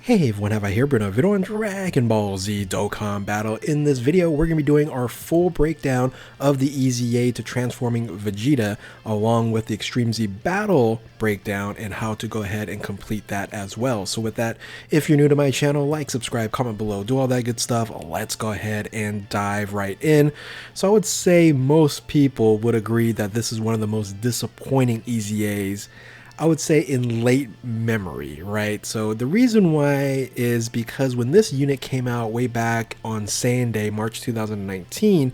Hey everyone, have I here been a video on Dragon Ball Z Dokkan Battle. In this video, we're going to be doing our full breakdown of the EZA to transforming Vegeta, along with the Extreme Z Battle breakdown and how to go ahead and complete that as well. So with that, if you're new to my channel, like, subscribe, comment below, do all that good stuff. Let's go ahead and dive right in. So I would say most people would agree that this is one of the most disappointing EZAs, I would say, in late memory, right? So the reason why is because when this unit came out way back on Saiyan Day, March 2019,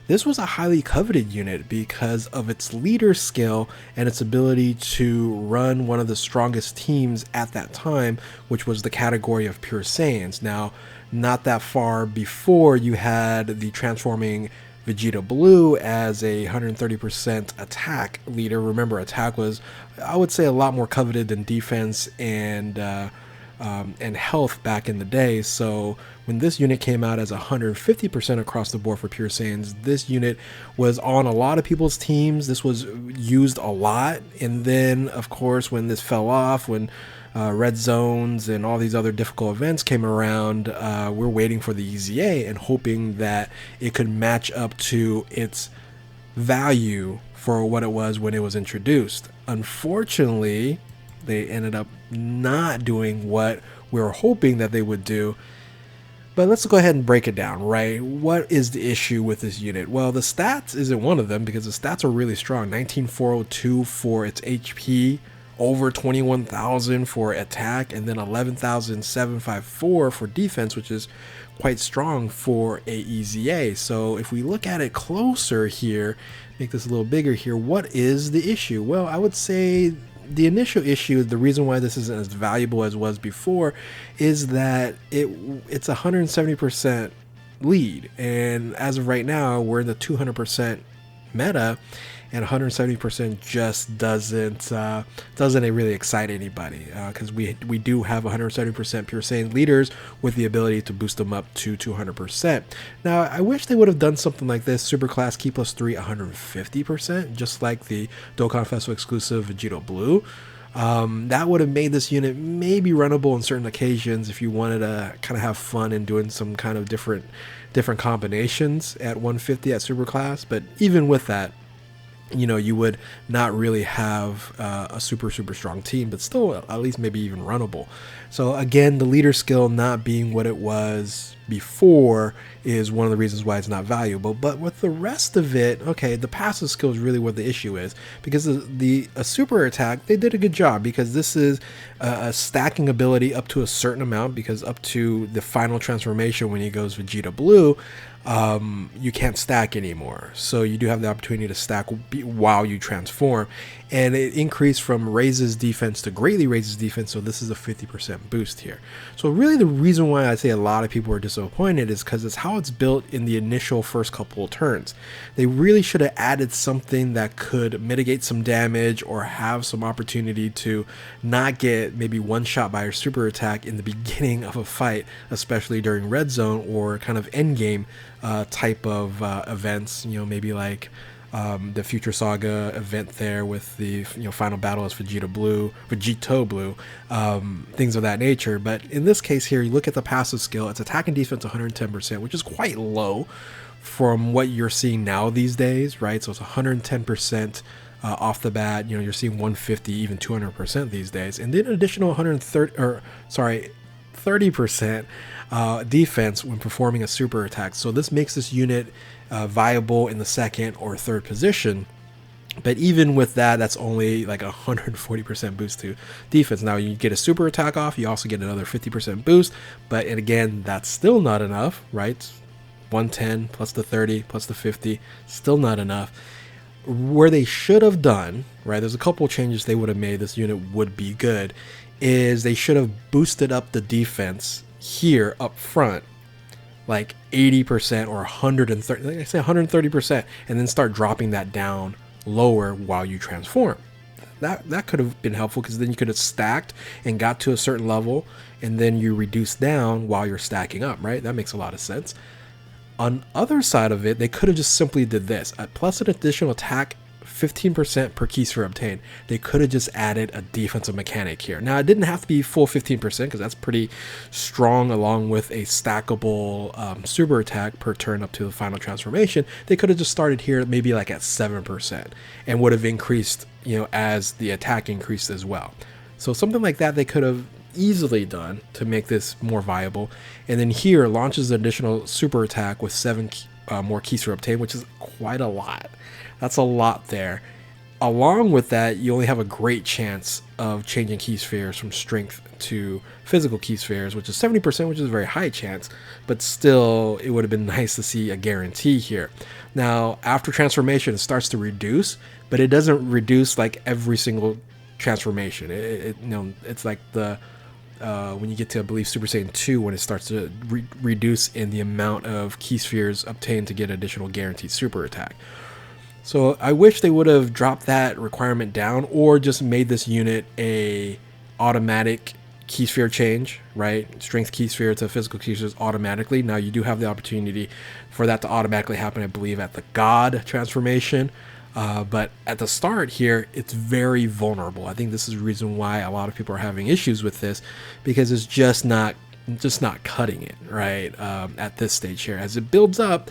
this was a highly coveted unit because of its leader skill and its ability to run one of the strongest teams at that time, which was the category of Pure Saiyans. Now, not that far before, you had the transforming Vegeta Blue as a 130% attack leader. Remember, attack was, I would say, a lot more coveted than defense and health back in the day. So when this unit came out as 150% across the board for Pure Saiyans, this unit was on a lot of people's teams. This was used a lot. And then, of course, when this fell off, when red zones and all these other difficult events came around, we're waiting for the EZA and hoping that it could match up to its value for what it was when it was introduced. Unfortunately, they ended up not doing what we were hoping that they would do. But let's go ahead and break it down, right? What is the issue with this unit? Well, the stats isn't one of them because the stats are really strong. 19,402 for its HP, over 21,000 for attack, and then 11,754 for defense, which is quite strong for a EZA. So if we look at it closer here, make this a little bigger here, what is the issue? Well, I would say the initial issue, the reason why this isn't as valuable as it was before, is that it's 170% lead, and as of right now, we're in the 200% meta, and 170% just doesn't really excite anybody, because we do have 170% Pure Saiyan leaders with the ability to boost them up to 200%. Now, I wish they would have done something like this: Superclass Key plus 3 150%, just like the Dokkan Festival exclusive Vegeta Blue. That would have made this unit maybe runnable on certain occasions if you wanted to kind of have fun and doing some kind of different combinations at 150 at Superclass. But even with that, you know, you would not really have a super strong team, but still at least maybe even runnable. So again, the leader skill not being what it was before is one of the reasons why it's not valuable. But with the rest of it, okay, the passive skill is really what the issue is, because the super attack, they did a good job, because this is a stacking ability up to a certain amount, because up to the final transformation when he goes Vegeta Blue, you can't stack anymore. So you do have the opportunity to stack while you transform, and it increased from raises defense to greatly raises defense. So this is a 50% boost here. So really the reason why I say a lot of people are disappointed is because it's how it's built in the initial first couple of turns. They really should have added something that could mitigate some damage or have some opportunity to not get maybe one shot by your super attack in the beginning of a fight, especially during red zone or kind of end game type of events, you know, maybe like the Future Saga event there with the final battle as Vegeta Blue, things of that nature. But in this case here, you look at the passive skill, it's attack and defense 110%, which is quite low from what you're seeing now these days, right? So it's 110% off the bat. You know, you're seeing 150, even 200% these days, and then an additional 30% defense when performing a super attack. So this makes this unit viable in the second or third position. But even with that, that's only like 140% boost to defense. Now you get a super attack off, you also get another 50% boost, but and again, that's still not enough, right? 110 plus the 30 plus the 50, still not enough. Where they should have done, right, there's a couple changes they would have made, this unit would be good, is they should have boosted up the defense here up front like 80% or 130, like I say 130%, and then start dropping that down lower while you transform. That could have been helpful, because then you could have stacked and got to a certain level, and then you reduce down while you're stacking up, right? That makes a lot of sense. On other side of it, they could have just simply did this, plus an additional attack 15% per key sphere obtained. They could have just added a defensive mechanic here. Now, it didn't have to be full 15% because that's pretty strong, along with a stackable super attack per turn up to the final transformation. They could have just started here maybe like at 7% and would have increased, you know, as the attack increased as well. So something like that they could have easily done to make this more viable. And then here launches an additional super attack with 7 more key sphere obtained, which is quite a lot. That's a lot there. Along with that, you only have a great chance of changing key spheres from strength to physical key spheres, which is 70%, which is a very high chance, but still it would have been nice to see a guarantee here. Now, after transformation, it starts to reduce, but it doesn't reduce like every single transformation. You know, it's like the when you get to, I believe, Super Saiyan 2, when it starts to reduce in the amount of key spheres obtained to get additional guaranteed super attack. So I wish they would have dropped that requirement down, or just made this unit a automatic key sphere change, right? Strength key sphere to physical key spheres automatically. Now you do have the opportunity for that to automatically happen, I believe, at the God transformation. But at the start here, it's very vulnerable. I think this is the reason why a lot of people are having issues with this, because it's just not cutting it, right? At this stage here, as it builds up.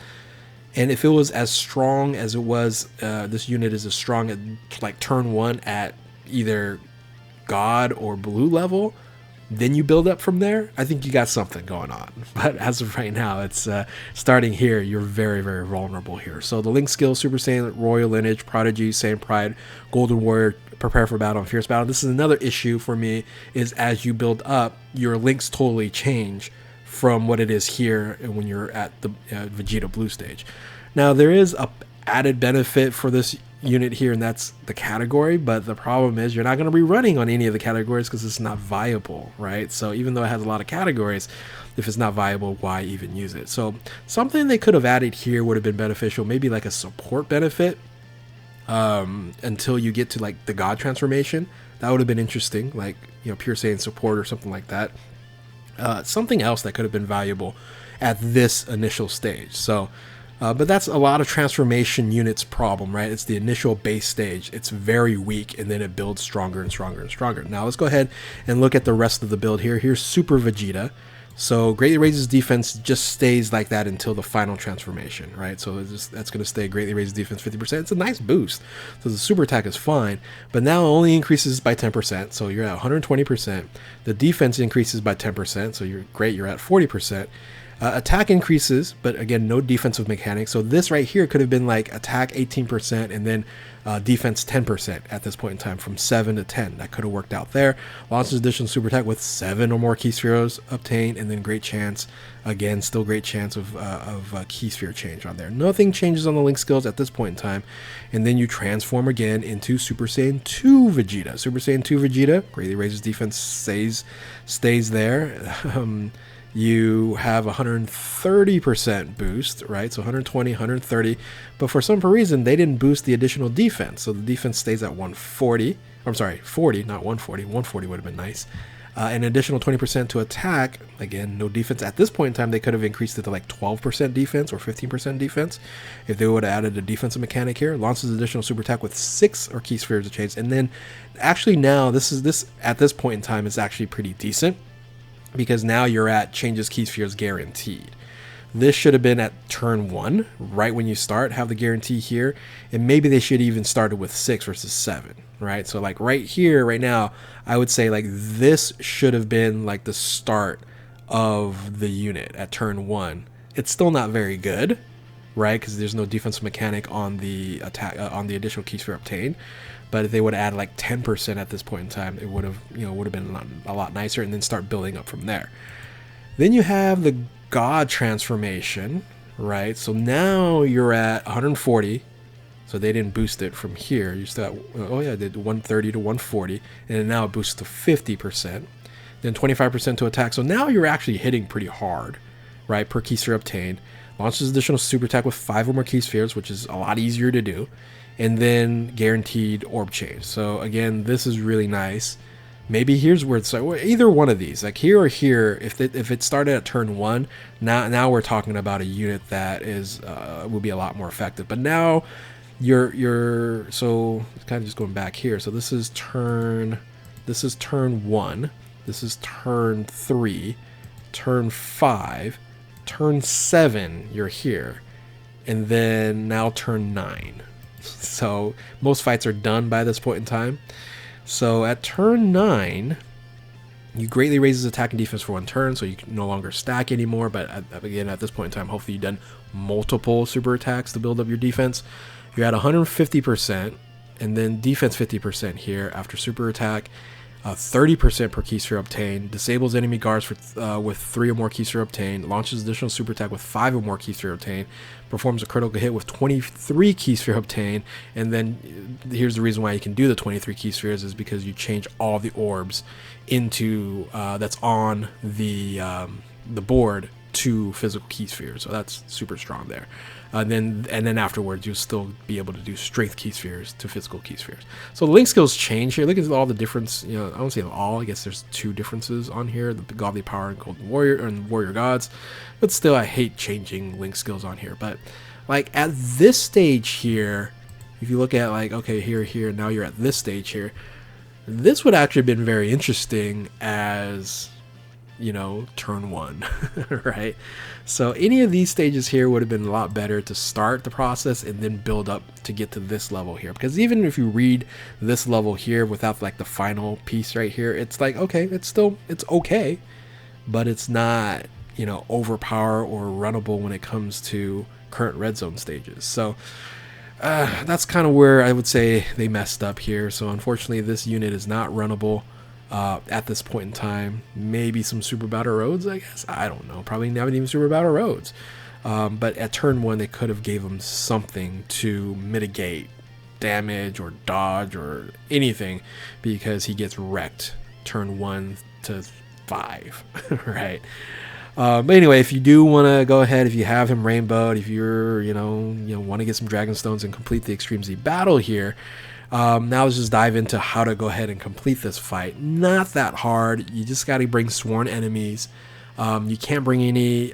And if it was as strong as it was, this unit is as strong at like turn 1 at either God or blue level, then you build up from there. I think you got something going on. But as of right now, it's starting here, you're very, very vulnerable here. So the Link skill, Super Saiyan, Royal Lineage, Prodigy, Saiyan Pride, Golden Warrior, Prepare for Battle, and Fierce Battle. This is another issue for me, is as you build up, your links totally change from what it is here when you're at the Vegeta Blue stage. Now, there is a added benefit for this unit here, and that's the category, but the problem is you're not going to be running on any of the categories because it's not viable, right? So even though it has a lot of categories, if it's not viable, why even use it? So something they could have added here would have been beneficial, maybe like a support benefit until you get to like the God transformation. That would have been interesting, like, you know, Pure Saiyan support or something like that. Something else that could have been valuable at this initial stage. So but that's a lot of transformation units problem, right? It's the initial base stage. It's very weak, and then it builds stronger and stronger and stronger. Now let's go ahead and look at the rest of the build here. Here's Super Vegeta. So greatly raises defense, just stays like that until the final transformation, right? So that's going to stay greatly raises defense 50%. It's a nice boost. So the super attack is fine, but now it only increases by 10%. So you're at 120%. The defense increases by 10%. So you're great. You're at 40%. Attack increases, but again, no defensive mechanics. So this right here could have been like attack 18% and then defense 10% at this point in time, from 7 to 10. That could have worked out there. Launches additional super attack with 7 or more key spheres obtained, and then great chance, again, still great chance of key sphere change on there. Nothing changes on the Link skills at this point in time. And then you transform again into Super Saiyan 2 Vegeta. Super Saiyan 2 Vegeta greatly raises defense, stays there. You have 130% boost, right? So 120, 130. But for some reason, they didn't boost the additional defense. So the defense stays at 140. I'm sorry, 40, not 140. 140 would have been nice. An additional 20% to attack. Again, no defense. At this point in time, they could have increased it to like 12% defense or 15% defense if they would have added a defensive mechanic here. Launches additional super attack with 6 or key spheres of change. And then actually now, this at this point in time is actually pretty decent, because now you're at changes key spheres guaranteed. This should have been at turn 1, right when you start, have the guarantee here, and maybe they should even started with 6 versus 7, right? So like right here, right now, I would say like this should have been like the start of the unit at turn 1. It's still not very good, right? Because there's no defensive mechanic on the attack on the additional key sphere obtained. But if they would add like 10% at this point in time, it would have, you know, would have been a lot nicer, and then start building up from there. Then you have the God transformation, right? So now you're at 140. So they didn't boost it from here. You still at, oh yeah, they did 130 to 140, and then now it boosts to 50%. Then 25% to attack. So now you're actually hitting pretty hard, right? Per key sphere obtained. Launches additional super attack with 5 or more key spheres, which is a lot easier to do. And then guaranteed orb change. So again, this is really nice. Maybe here's where it's like, either one of these, like here or here. If it started at turn 1, now we're talking about a unit that is will be a lot more effective. But now so kind of just going back here. So this is turn 1, this is turn 3, turn 5, turn 7, you're here, and then now turn 9. So most fights are done by this point in time. So at turn 9, you greatly raise his attack and defense for 1 turn, so you can no longer stack anymore. But again, at this point in time, hopefully you've done multiple super attacks to build up your defense. You're at 150%, and then defense 50% here after super attack. 30% per key sphere obtained, disables enemy guards with 3 or more key sphere obtained, launches additional super attack with 5 or more key sphere obtained, performs a critical hit with 23 key sphere obtained, and then here's the reason why you can do the 23 key spheres is because you change all the orbs into that's on the board to physical key spheres, so that's super strong there. And then afterwards you'll still be able to do strength key spheres to physical key spheres. So the link skills change here. Look at all the difference. You know, I don't say all. I guess there's 2 differences on here: the Godly Power and Golden Warrior and Warrior Gods. But still, I hate changing link skills on here. But like at this stage here, if you look at like okay here, now you're at this stage here. This would actually have been very interesting as, you know, turn 1, right? So any of these stages here would have been a lot better to start the process and then build up to get to this level here, because even if you read this level here without like the final piece right here, it's like, okay, it's okay, but it's not, you know, overpower or runnable when it comes to current red zone stages. So that's kind of where I would say they messed up here. So unfortunately this unit is not runnable at this point in time. Maybe some super battle roads, I guess. I don't know. Probably not even super battle roads. But at turn 1, they could have gave him something to mitigate damage or dodge or anything, because he gets wrecked turn 1 to 5, right? But anyway, if you do want to go ahead, if you have him rainbowed, if you're, you know, want to get some Dragon Stones and complete the Extreme Z battle here, now let's just dive into how to go ahead and complete this fight. Not that hard. You just got to bring sworn enemies. You can't bring any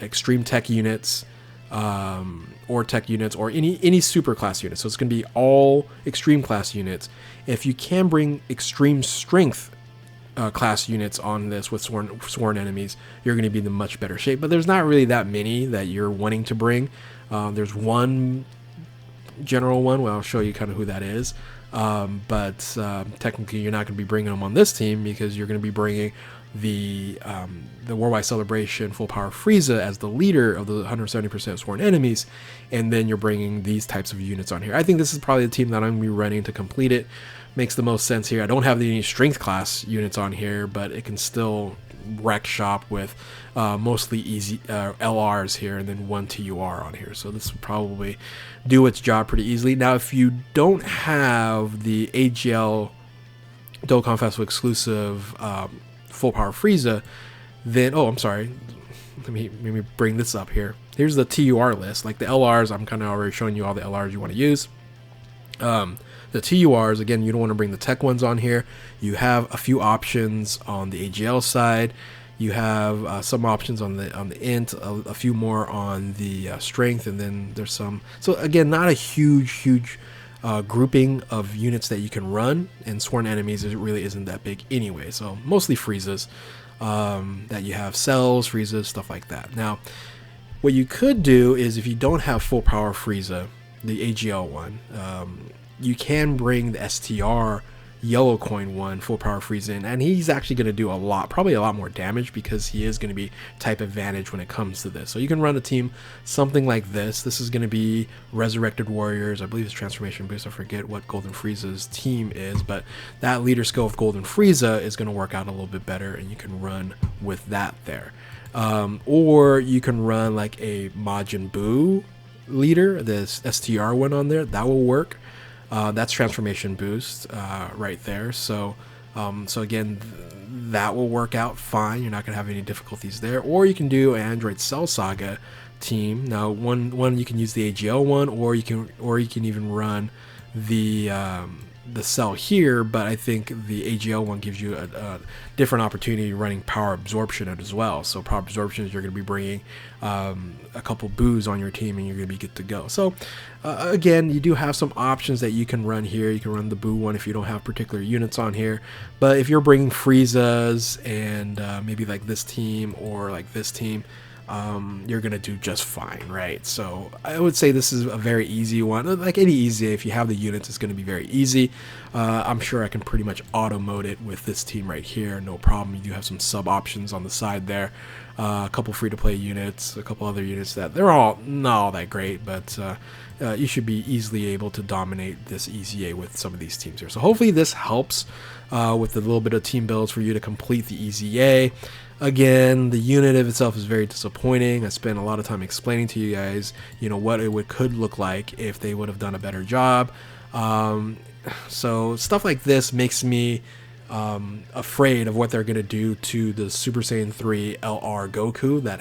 extreme tech units or tech units or any super class units. So it's going to be all extreme class units. If you can bring extreme strength class units on this with sworn enemies, you're going to be in much better shape. But there's not really that many that you're wanting to bring. There's one general one. Well, I'll show you kind of who that is. But technically, you're not going to be bringing them on this team, because you're going to be bringing the Worldwide Celebration Full Power Frieza as the leader of the 170% sworn enemies, and then you're bringing these types of units on here. I think this is probably the team that I'm going to be running to complete it. Makes the most sense here. I don't have any strength class units on here, but it can still wreck shop with mostly easy LRs here, and then 1 TUR on here. So this will probably do its job pretty easily. Now, if you don't have the AGL Dokkan Festival exclusive Full Power Frieza, then I'm sorry. Let me bring this up here. Here's the TUR list. Like the LRs, I'm kind of already showing you all the LRs you want to use. The TURs, again, you don't want to bring the tech ones on here. You have a few options on the AGL side. You have some options on the int, a few more on the strength, and then there's some. So again, not a huge grouping of units that you can run, and sworn enemies really isn't that big anyway. So mostly Friezas that you have, cells, Friezas, stuff like that. Now, what you could do is, if you don't have full power Frieza, the AGL one, you can bring the STR yellow coin one, full power Frieza in, and he's actually going to do probably a lot more damage, because he is going to be type advantage when it comes to this. So you can run a team something like this. This is going to be Resurrected Warriors. I believe it's Transformation Boost. I forget what Golden Frieza's team is, but that leader skill of Golden Frieza is going to work out a little bit better, and you can run with that there. Or you can run like a Majin Buu leader, this STR one on there. That will work. That's Transformation Boost right there. So again, that will work out fine. You're not going to have any difficulties there. Or you can do an Android Cell Saga team. Now, one you can use the AGL one, or you can even run the the cell here, but I think the AGL one gives you a different opportunity running power absorption as well. So power absorption is you're going to be bringing a couple boos on your team and you're going to be good to go. So again, you do have some options that you can run here. You can run the boo one if you don't have particular units on here, but if you're bringing Friezas and maybe like this team or like this team, you're gonna do just fine, right? So I would say this is a very easy one. Like any EZA, if you have the units, it's gonna be very easy. I'm sure I can pretty much auto mode it with this team right here, no problem. You do have some sub options on the side there, a couple free-to-play units, a couple other units that they're all not all that great, but you should be easily able to dominate this EZA with some of these teams here. So hopefully this helps with a little bit of team builds for you to complete the EZA. Again, the unit of itself is very disappointing. I spent a lot of time explaining to you guys, what it could look like if they would have done a better job. So stuff like this makes me afraid of what they're going to do to the Super Saiyan 3 LR Goku that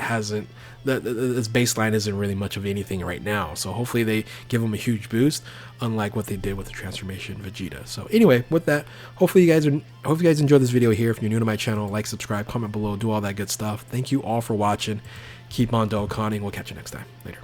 its baseline isn't really much of anything right now. So hopefully they give him a huge boost, unlike what they did with the transformation Vegeta. So anyway, with that, hopefully you guys enjoyed this video here. If you're new to my channel, like, subscribe, comment below, do all that good stuff. Thank you all for watching. Keep on Dokkaning. We'll catch you next time. Later.